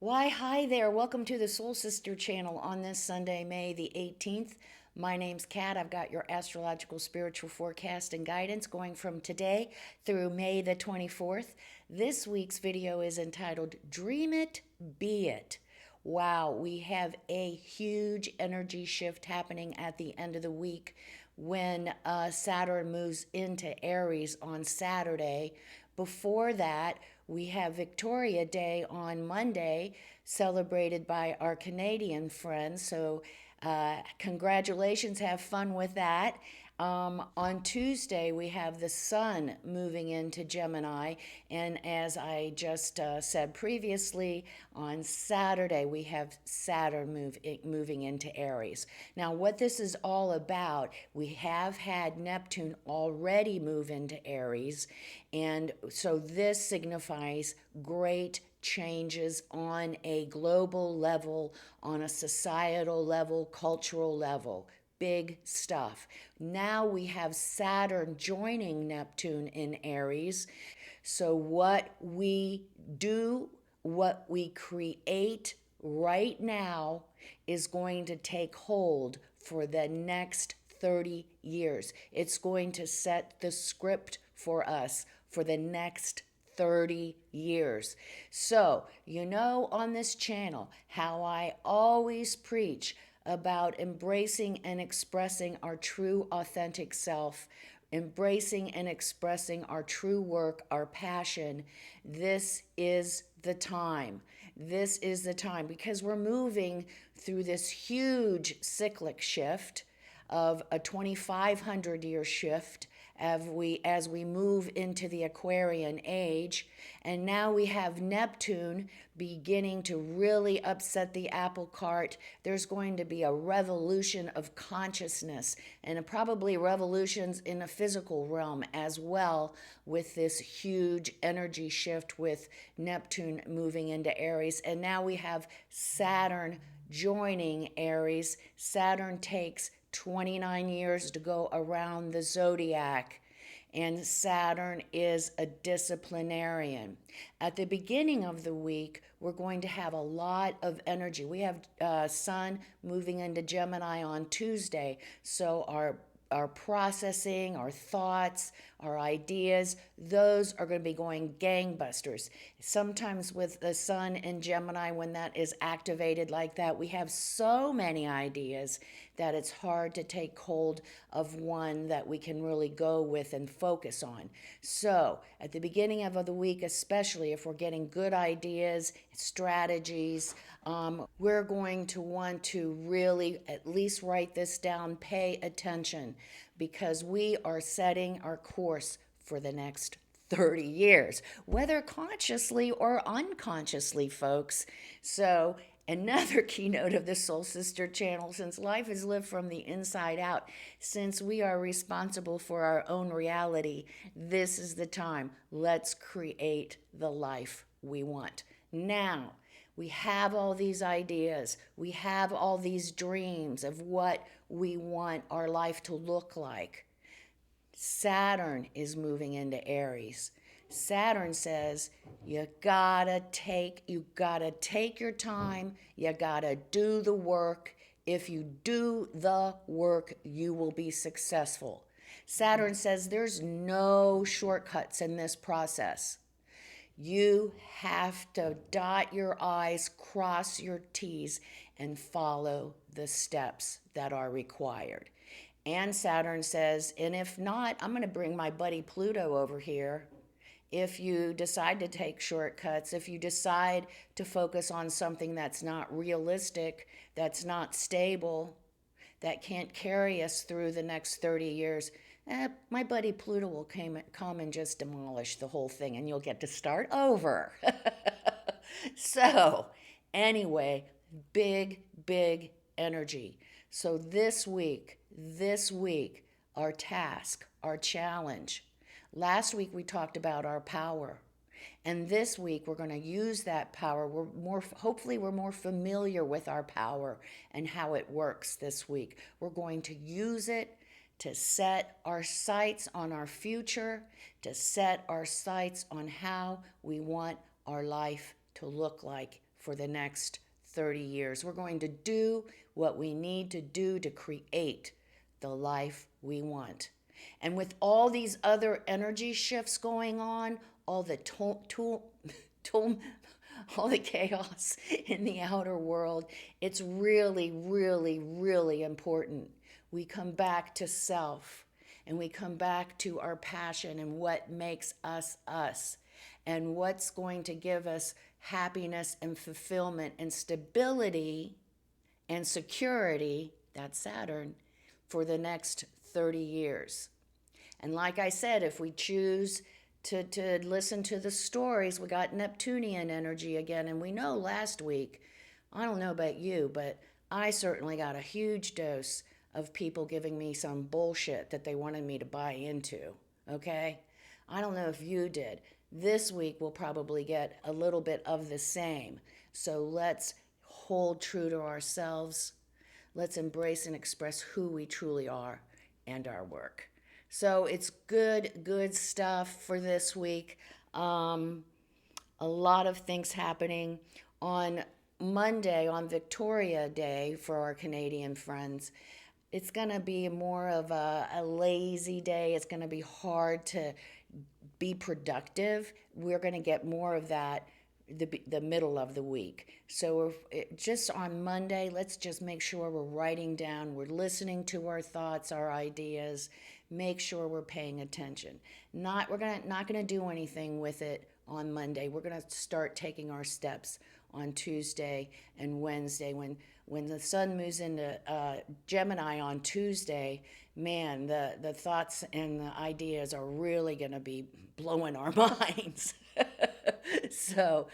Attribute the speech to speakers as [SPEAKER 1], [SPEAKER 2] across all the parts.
[SPEAKER 1] Why, hi there. Welcome to the Soul Sister channel on this Sunday, May the 18th. My name's Kat. I've got your astrological spiritual forecast and guidance going from today through May the 24th. This week's video is entitled Dream It, Be It. Wow, we have a huge energy shift happening at the end of the week when Saturn moves into Aries on Saturday. Before that, we have Victoria Day on Monday, celebrated by our Canadian friends. So, congratulations, have fun with that. On Tuesday, we have the Sun moving into Gemini. And as I just said previously, on Saturday, we have Saturn moving into Aries. Now, what this is all about, we have had Neptune already move into Aries. And so this signifies great changes on a global level, on a societal level, cultural level. Big stuff. Now we have Saturn joining Neptune in Aries. So, what we do, what we create right now is going to take hold for the next 30 years. It's going to set the script for us for the next 30 years. So, on this channel how I always preach about embracing and expressing our true authentic self, embracing and expressing our true work, our passion. This is the time. This is the time because we're moving through this huge cyclic shift of a 2,500 year shift as we move into the Aquarian age. And now we have Neptune beginning to really upset the apple cart. There's going to be a revolution of consciousness and probably revolutions in the physical realm as well with this huge energy shift with Neptune moving into Aries. And now we have Saturn joining Aries. Saturn takes 29 years to go around the zodiac, and Saturn is a disciplinarian. At the beginning of the week, we're going to have a lot of energy. We have Sun moving into Gemini on Tuesday, so our processing, our thoughts, our ideas, those are going to be going gangbusters. Sometimes with the Sun in Gemini, when that is activated like that, we have so many ideas that it's hard to take hold of one that we can really go with and focus on. So at the beginning of the week, especially if we're getting good ideas, strategies, we're going to want to really at least write this down, pay attention, because we are setting our course for the next 30 years, whether consciously or unconsciously, folks. So, another keynote of the Soul Sister channel, since life is lived from the inside out, since we are responsible for our own reality, this is the time. Let's create the life we want. Now, we have all these ideas. We have all these dreams of what we want our life to look like. Saturn is moving into Aries. Saturn says you gotta take your time, you gotta do the work. If you do the work, you will be successful. Saturn says there's no shortcuts in this process. You have to dot your I's, cross your T's, and follow the steps that are required. And Saturn says, and if not, I'm going to bring my buddy Pluto over here. If you decide to take shortcuts, if you decide to focus on something that's not realistic, that's not stable, that can't carry us through the next 30 years, my buddy Pluto will come and just demolish the whole thing, and you'll get to start over. So, anyway, big energy. So this week, our task, our challenge. Last week we talked about our power. And this week we're going to use that power. Hopefully we're more familiar with our power and how it works this week. We're going to use it to set our sights on our future, to set our sights on how we want our life to look like for the next 30 years. We're going to do what we need to do to create the life we want. And with all these other energy shifts going on, all the all the chaos in the outer world, it's really, really, really important we come back to self and we come back to our passion and what makes us us and what's going to give us happiness and fulfillment and stability and security, that's Saturn, for the next 30 years. And like I said, if we choose to listen to the stories, we got Neptunian energy again. And we know last week, I don't know about you, but I certainly got a huge dose of people giving me some bullshit that they wanted me to buy into. Okay? I don't know if you did. This week we'll probably get a little bit of the same. So let's hold true to ourselves. Let's embrace and express who we truly are and our work. So it's good stuff for this week. A lot of things happening. On Monday, on Victoria Day for our Canadian friends, it's going to be more of a lazy day. It's going to be hard to be productive. We're going to get more of that the middle of the week. So just on Monday, let's just make sure we're writing down, we're listening to our thoughts, our ideas, make sure we're paying attention. We're not gonna do anything with it on Monday. We're gonna start taking our steps on Tuesday and Wednesday. When the sun moves into Gemini on Tuesday, man, the thoughts and the ideas are really gonna be blowing our minds. So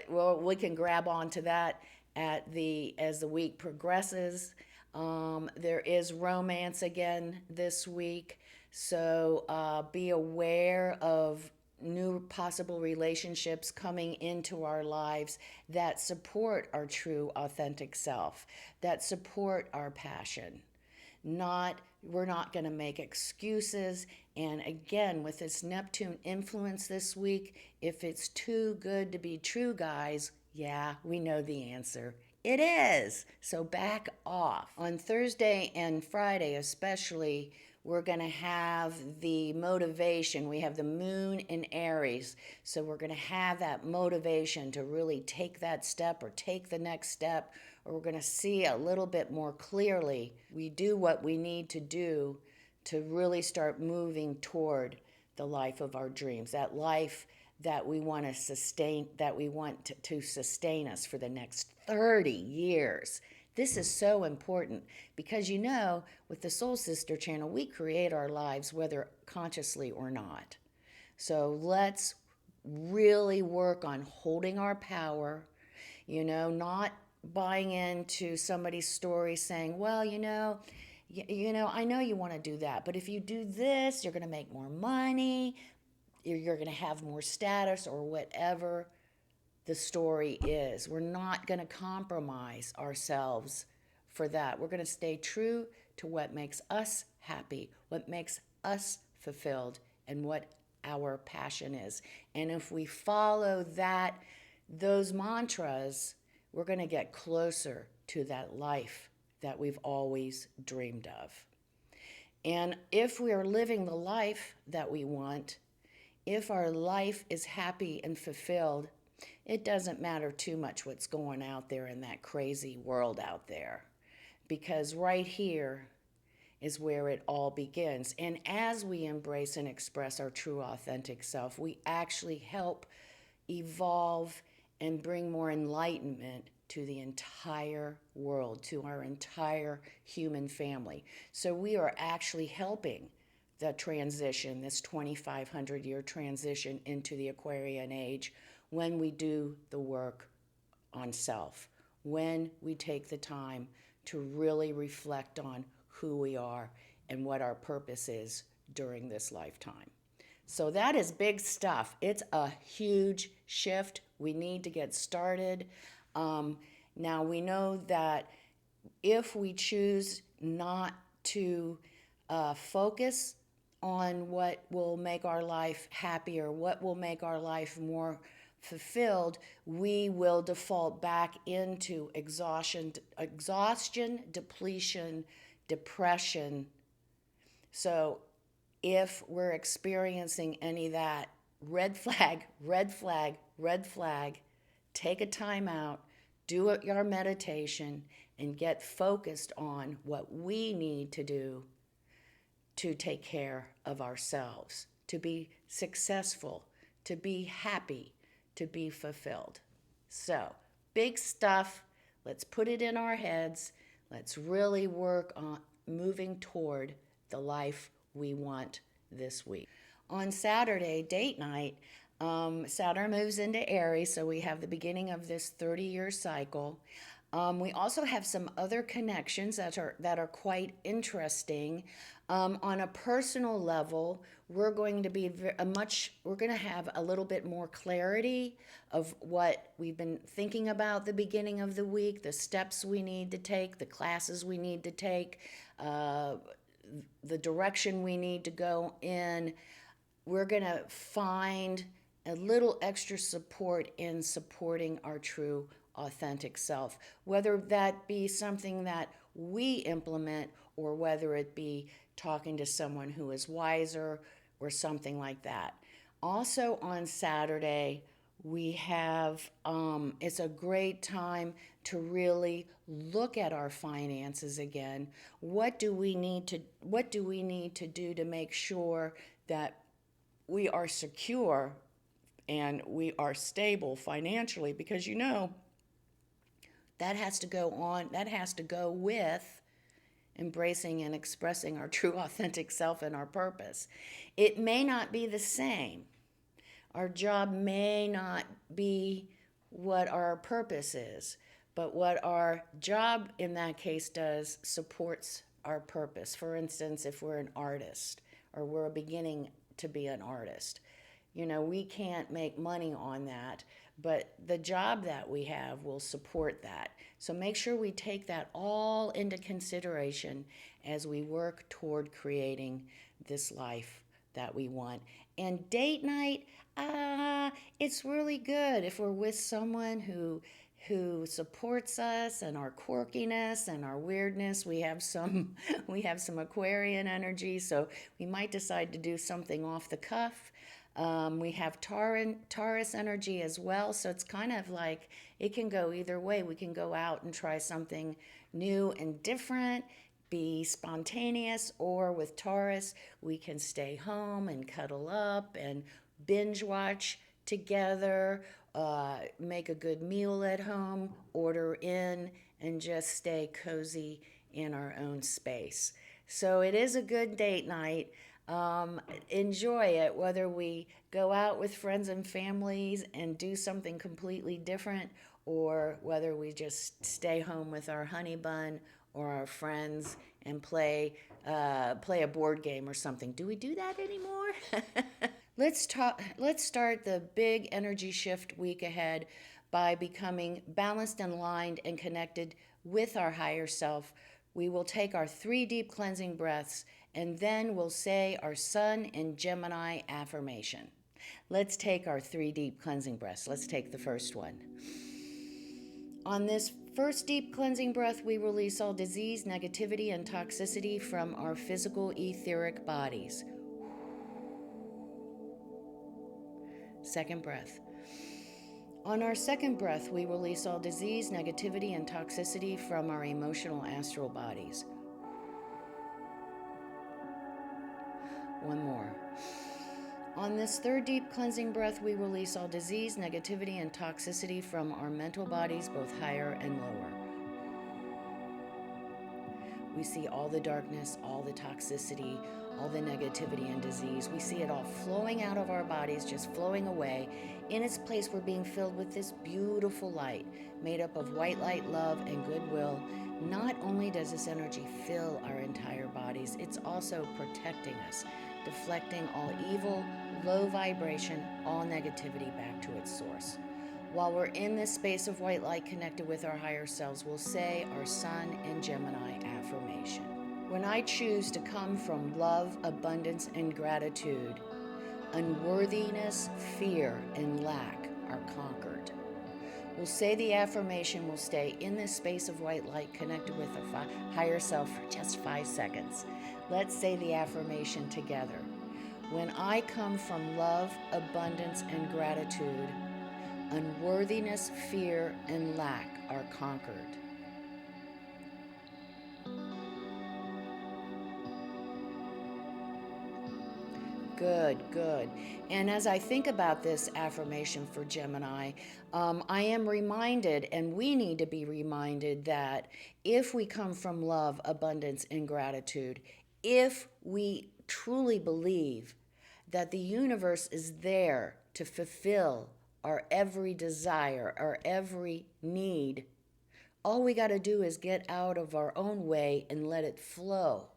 [SPEAKER 1] we can grab onto that as the week progresses. There is romance again this week, so be aware of new possible relationships coming into our lives that support our true authentic self, that support our passion. We're not going to make excuses. And again, with this Neptune influence this week, if it's too good to be true, guys, yeah, we know the answer. It is. So back off. On Thursday and Friday especially, we're going to have the motivation. We have the moon in Aries. So we're going to have that motivation to really take that step or take the next step, or we're going to see a little bit more clearly. We do what we need to do to really start moving toward the life of our dreams, that life that we want to sustain, that we want to sustain us for the next 30 years. This is so important because, with the Soul Sister channel, we create our lives whether consciously or not. So let's really work on holding our power, not buying into somebody's story saying, well, I know you want to do that, but if you do this, you're going to make more money, you're going to have more status, or whatever the story is. We're not going to compromise ourselves for that. We're going to stay true to what makes us happy, what makes us fulfilled, and what our passion is. And if we follow those mantras, we're going to get closer to that life that we've always dreamed of. And if we are living the life that we want, if our life is happy and fulfilled, it doesn't matter too much what's going out there in that crazy world out there, because right here is where it all begins. And as we embrace and express our true authentic self, we actually help evolve and bring more enlightenment to the entire world, to our entire human family. So we are actually helping the transition, this 2,500-year transition into the Aquarian age, when we do the work on self, when we take the time to really reflect on who we are and what our purpose is during this lifetime. So that is big stuff. It's a huge shift. We need to get started. Now we know that if we choose not to focus on what will make our life happier, what will make our life more fulfilled, we will default back into exhaustion, depletion, depression. So if we're experiencing any of that, red flag, red flag, red flag, take a time out, do your meditation, and get focused on what we need to do to take care of ourselves, to be successful, to be happy, to be fulfilled. So, big stuff. Let's put it in our heads. Let's really work on moving toward the life we want this week. On Saturday, date night, Saturn moves into Aries, so we have the beginning of this 30-year cycle. We also have some other connections that are quite interesting. On a personal level, we're going to be we're going to have a little bit more clarity of what we've been thinking about the beginning of the week, the steps we need to take, the classes we need to take, the direction we need to go in. We're going to find a little extra support in supporting our true authentic self, whether that be something that we implement or whether it be talking to someone who is wiser or something like that. Also on Saturday, we have it's a great time to really look at our finances again. What do we need to do to make sure that we are secure and we are stable financially? Because that has to go with embracing and expressing our true authentic self and our purpose. It may not be the same. Our job may not be what our purpose is, but what our job in that case does supports our purpose. For instance, if we're an artist or we're beginning to be an artist, we can't make money on that, but the job that we have will support that. So make sure we take that all into consideration as we work toward creating this life that we want. And date night, it's really good if we're with someone who supports us and our quirkiness and our weirdness. We have some Aquarian energy, so we might decide to do something off the cuff. We have Taurus energy as well, so it's kind of like it can go either way. We can go out and try something new and different, be spontaneous, or with Taurus, we can stay home and cuddle up and binge watch together, make a good meal at home, order in, and just stay cozy in our own space. So it is a good date night. Enjoy it, whether we go out with friends and families and do something completely different, or whether we just stay home with our honey bun or our friends and play a board game or something. Do we do that anymore? Let's start the big energy shift week ahead by becoming balanced and aligned and connected with our higher self. We will take our 3 deep cleansing breaths, and then we'll say our Sun in Gemini affirmation. Let's take our 3 deep cleansing breaths. Let's take the first one. On this first deep cleansing breath, we release all disease, negativity, and toxicity from our physical etheric bodies. Second breath. On our second breath, we release all disease, negativity, and toxicity from our emotional astral bodies. One more. On this third deep cleansing breath, we release all disease, negativity, and toxicity from our mental bodies, both higher and lower. We see all the darkness, all the toxicity, all the negativity and disease. We see it all flowing out of our bodies, just flowing away. In its place, we're being filled with this beautiful light, made up of white light, love, and goodwill. Not only does this energy fill our entire bodies, it's also protecting us, deflecting all evil, low vibration, all negativity back to its source. While we're in this space of white light connected with our higher selves, we'll say our Sun in Gemini affirmation. When I choose to come from love, abundance, and gratitude, unworthiness, fear, and lack are conquered. We'll say the affirmation, we'll stay in this space of white light connected with our higher self for just 5 seconds. Let's say the affirmation together. When I come from love, abundance, and gratitude, unworthiness, fear, and lack are conquered. Good, good. And as I think about this affirmation for Gemini, I am reminded, and we need to be reminded, that if we come from love, abundance, and gratitude, if we truly believe that the universe is there to fulfill our every desire, our every need, all we got to do is get out of our own way and let it flow.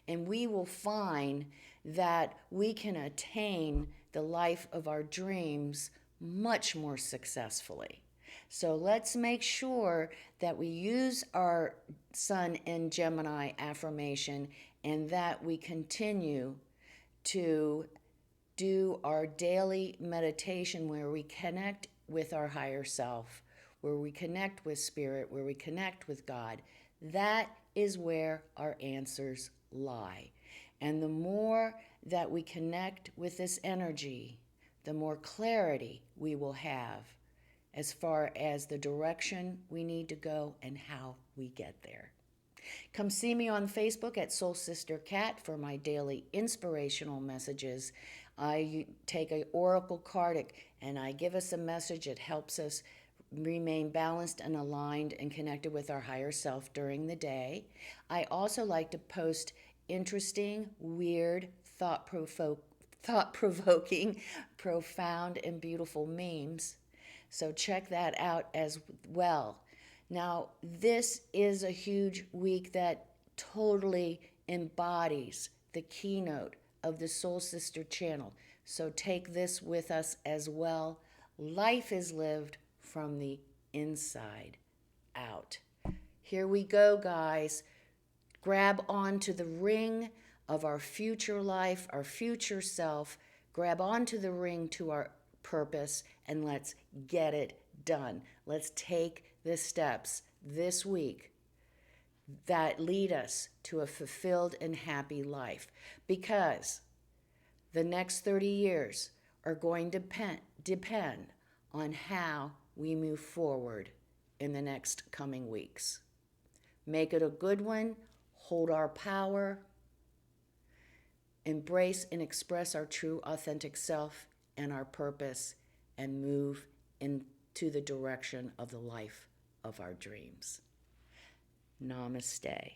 [SPEAKER 1] And we will find that we can attain the life of our dreams much more successfully. So let's make sure that we use our Sun in Gemini affirmation and that we continue to do our daily meditation where we connect with our higher self, where we connect with spirit, where we connect with God. That is where our answers lie. And the more that we connect with this energy, the more clarity we will have as far as the direction we need to go and how we get there. Come see me on Facebook at Soul Sister Cat for my daily inspirational messages. I take an oracle card and I give us a message. It helps us remain balanced and aligned and connected with our higher self during the day. I also like to post interesting, weird, thought-provoking, profound, and beautiful memes. So check that out as well. Now, this is a huge week that totally embodies the keynote of the Soul Sister channel. So take this with us as well. Life is lived from the inside out. Here we go, guys. Grab onto the ring of our future life, our future self. Grab onto the ring to our purpose, and let's get it done. Let's take the steps this week that lead us to a fulfilled and happy life, because the next 30 years are going to depend on how we move forward in the next coming weeks. Make it a good one. Hold our power. Embrace and express our true, authentic self and our purpose, and move into the direction of the life of our dreams. Namaste.